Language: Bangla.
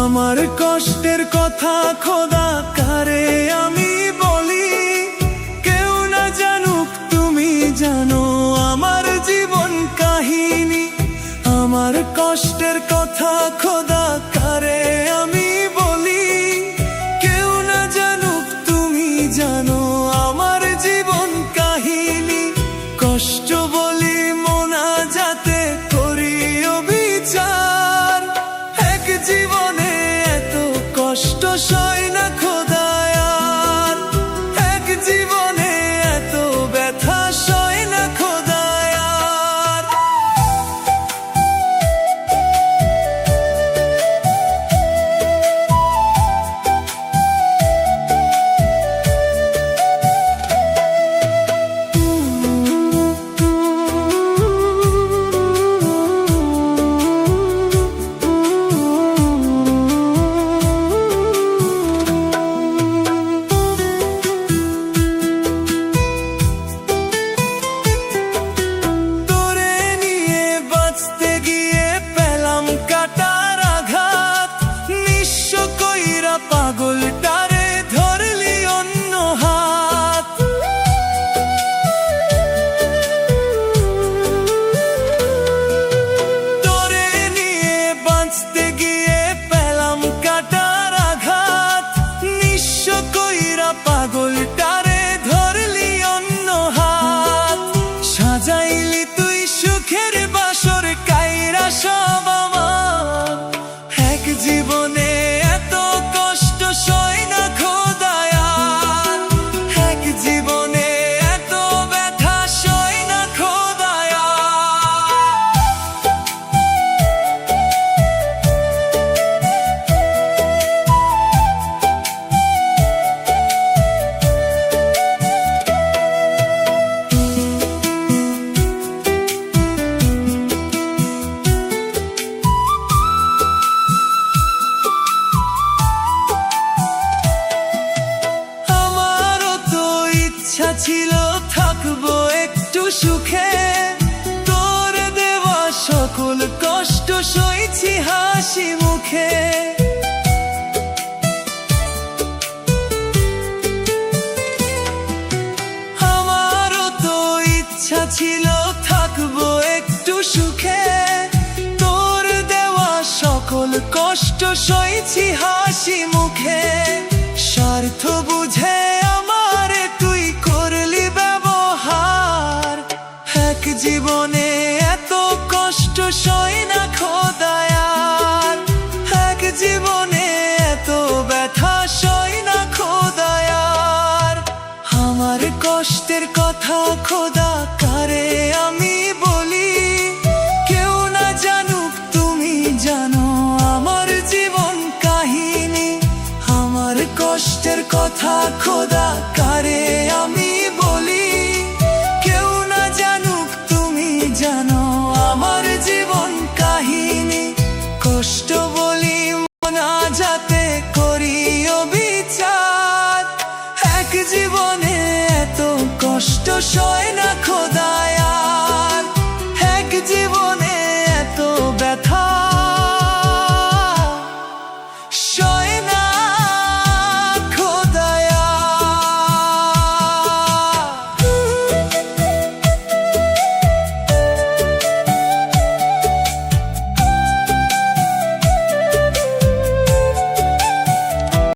আমার কষ্টের কথা খোদা কারে আমি বলি, কেউ না জানুক তুমি জানো আমার জীবন কাহিনী। আমার কষ্টের কথা খোদা কারে আমি বলি, কেউ না জানুক তুমি জানো আমার জীবন কাহিনী। কষ্ট বলি মোনাজাতে করি অবিচার, এক জীবনে এত কষ্ট সয় না খোদায়ার, এক জীবনে এত ব্যথা সয় না খোদায়ার। পাগলটারে ধরলি অন্য হাত, তোরে নিয়ে বাঁচতে গিয়ে পেলাম কাটার আঘাত। নিঃস্ব কইরা পাগলটারে ধরলি অন্য হাত, সাজাইলি তুই সুখের বাসর কাইরা সব আমার। এক জীবনে এত কষ্ট সয় না খোদায়ার, এক জীবনে এত ব্যথা সয় না খোদায়ার। ইচ্ছা ছিল থাকবো একটু সুখে, তোর দেওয়া সকল কষ্ট সইছি হাসি মুখে। আমারও তো ইচ্ছা ছিল থাকবো একটু সুখে, তোর দেওয়া সকল কষ্ট সইছি হাসি মুখে। স্বার্থ বুঝে আমারে তুই করলি ব্যবহার, এক জীবনে এত কষ্ট সয় না খোদায়ার, এক জীবনে এত ব্যথা সয় না খোদায়ার। আমার কষ্টের কথা খোদা কারে আমি বলি, কেউ না জানুক তুমি জানো আমার জীবন কাহিনী। আমার কষ্টের কথা খোদা কারে আমি বলি, কেউ না জানুক তুমি জানো আমার জীবন কাহিনী। কষ্ট বলি মোনাজাতে করি অবিচার, এক জীবনে এত কষ্ট সয় না খোদায়ার।